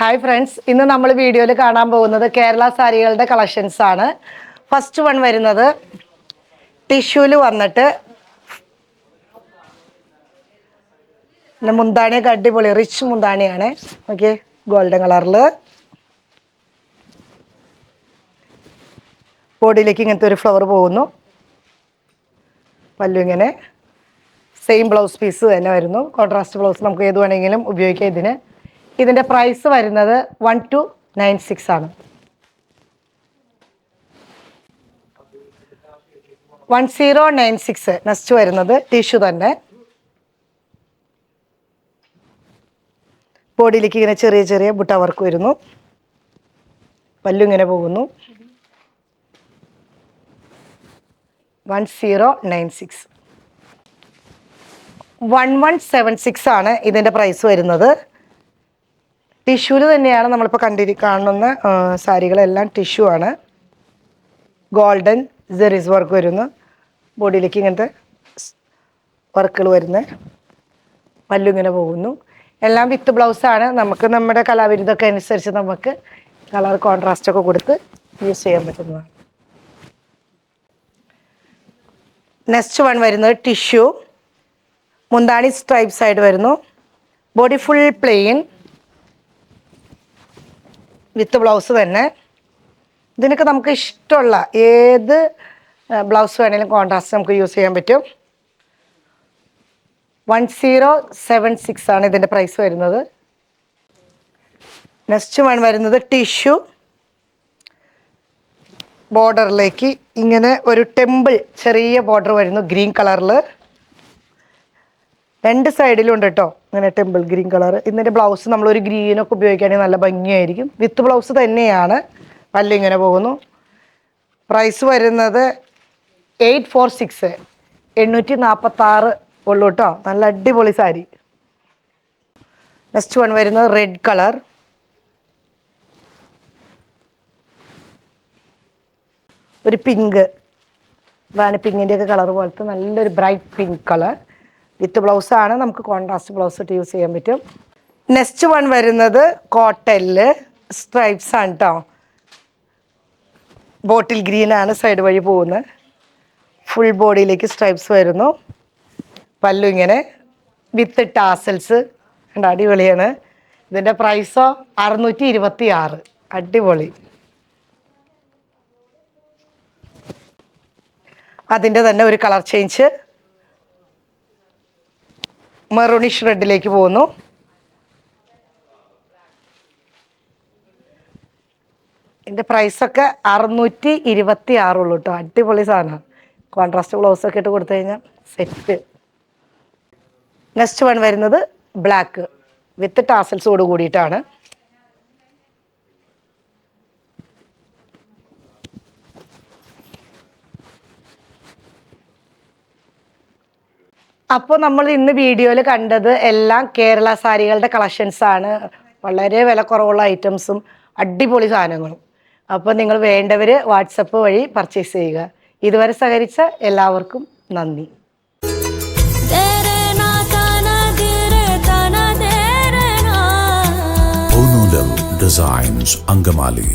Hi friends, ഇന്ന് നമ്മൾ വീഡിയോയിൽ കാണാൻ പോകുന്നത് കേരള സാരികളുടെ കളക്ഷൻസ് ആണ്. ഫസ്റ്റ് വൺ വരുന്നത് ടിഷ്യൂല് വന്നിട്ട് മുന്താണിയൊക്കെ അടിപൊളി റിച്ച് മുന്താണിയാണ്. ഓക്കെ, ഗോൾഡൻ കളറിൽ ബോഡിയിലേക്ക് ഇങ്ങനത്തെ ഒരു ഫ്ലവർ പോകുന്നു. പല്ലു ഇങ്ങനെ സെയിം ബ്ലൗസ് പീസ് തന്നെ വരുന്നു. കോൺട്രാസ്റ്റ് ബ്ലൗസ് നമുക്ക് ഏത് വേണമെങ്കിലും ഉപയോഗിക്കാം. ഇതിൻ്റെ പ്രൈസ് വരുന്നത് 1296 ആണ്. 1096. നെക്സ്റ്റ് വരുന്നത് ടിഷ്യൂ തന്നെ. ബോഡിയിലേക്ക് ഇങ്ങനെ ചെറിയ ചെറിയ ബുട്ട വർക്ക് വരുന്നു. പല്ലു ഇങ്ങനെ പോകുന്നു. 1096. 1176 ആണ് ഇതിൻ്റെ പ്രൈസ് വരുന്നത്. ടിഷ്യൂല് തന്നെയാണ് നമ്മളിപ്പോൾ കാണുന്ന സാരികളെല്ലാം ടിഷ്യൂ ആണ്. ഗോൾഡൻ സെറീസ് വർക്ക് വരുന്നു. ബോഡിയിലേക്ക് ഇങ്ങനത്തെ വർക്കുകൾ വരുന്നത്. പല്ലു ഇങ്ങനെ പോകുന്നു. എല്ലാം വിത്ത് ബ്ലൗസാണ്. നമുക്ക് നമ്മുടെ കലാവിരുദ്ധമൊക്കെ അനുസരിച്ച് നമുക്ക് കളർ കോൺട്രാസ്റ്റ് ഒക്കെ കൊടുത്ത് യൂസ് ചെയ്യാൻ പറ്റുന്നതാണ്. നെക്സ്റ്റ് വൺ വരുന്നത് ടിഷ്യൂ. മുന്താണി സ്ട്രൈപ്സ് ആയിട്ട് വരുന്നു. Body full plain with blouse തന്നെ. ഇതിനൊക്കെ നമുക്ക് ഇഷ്ടമുള്ള ഏത് ബ്ലൗസ് വേണമെങ്കിലും കോൺട്രാസ്റ്റ് നമുക്ക് യൂസ് ചെയ്യാൻ പറ്റും. 1076 ആണ് ഇതിൻ്റെ പ്രൈസ് വരുന്നത്. നെക്സ്റ്റ് വൺ വരുന്നത് ടിഷ്യൂ. ബോർഡറിലേക്ക് ഇങ്ങനെ ഒരു ടെമ്പിൾ ചെറിയ ബോർഡർ വരുന്നു ഗ്രീൻ കളറിൽ. രണ്ട് സൈഡിലും ഉണ്ട് കേട്ടോ ഇങ്ങനെ ടെമ്പിൾ ഗ്രീൻ കളർ. ഇതിൻ്റെ ബ്ലൗസ് നമ്മളൊരു ഗ്രീനൊക്കെ ഉപയോഗിക്കുകയാണെങ്കിൽ നല്ല ഭംഗിയായിരിക്കും. വിത്ത് ബ്ലൗസ് തന്നെയാണ്. പല്ല് ഇങ്ങനെ പോകുന്നു. പ്രൈസ് വരുന്നത് 846, 846 ഉള്ളൂ കേട്ടോ. നല്ല അടിപൊളി സാരി. നെക്സ്റ്റ് വൺ വരുന്നത് റെഡ് കളർ. ഒരു പിങ്ക്, റാണി പിങ്കിൻ്റെയൊക്കെ കളർ പോലത്തെ നല്ലൊരു ബ്രൈറ്റ് പിങ്ക് കളർ. വിത്ത് ബ്ലൗസാണ്. നമുക്ക് കോൺട്രാസ്റ്റ് ബ്ലൗസ് ഇട്ട് യൂസ് ചെയ്യാൻ പറ്റും. നെക്സ്റ്റ് വൺ വരുന്നത് കോട്ടണിൽ സ്ട്രൈപ്സ് ആണ് കേട്ടോ. ബോട്ടിൽ ഗ്രീൻ ആണ് സൈഡ് വഴി പോകുന്നത്. ഫുൾ ബോഡിയിലേക്ക് സ്ട്രൈപ്സ് വരുന്നു. പല്ലു ഇങ്ങനെ വിത്ത് ടാസൽസ് ഉണ്ട്. അടിപൊളിയാണ്. ഇതിൻ്റെ പ്രൈസോ 626. അടിപൊളി. അതിൻ്റെ തന്നെ ഒരു കളർ ചേഞ്ച് മെറൂണിഷ് റെഡിലേക്ക് പോകുന്നു. ഇതിൻ്റെ പ്രൈസൊക്കെ 626 ഉള്ളൂ കേട്ടോ. അടിപൊളി സാധനമാണ്. കോൺട്രാസ്റ്റ് ബ്ലൗസൊക്കെ ഇട്ട് കൊടുത്തു കഴിഞ്ഞാൽ സെറ്റ്. നെക്സ്റ്റ് വൺ വരുന്നത് ബ്ലാക്ക് വിത്ത് ടാസൽസോട് കൂടിയിട്ടാണ്. അപ്പോൾ നമ്മൾ ഇന്ന് വീഡിയോയിൽ കണ്ടത് എല്ലാം കേരള സാരികളുടെ കളക്ഷൻസ് ആണ്. വളരെ വില കുറവുള്ള ഐറ്റംസും അടിപൊളി സാധനങ്ങളും. അപ്പോൾ നിങ്ങൾ വേണ്ടവർ വാട്സപ്പ് വഴി പർച്ചേസ് ചെയ്യുക. ഇതുവരെ സഹകരിച്ച എല്ലാവർക്കും നന്ദി. ഡിസൈൻസ് അങ്കമാലി.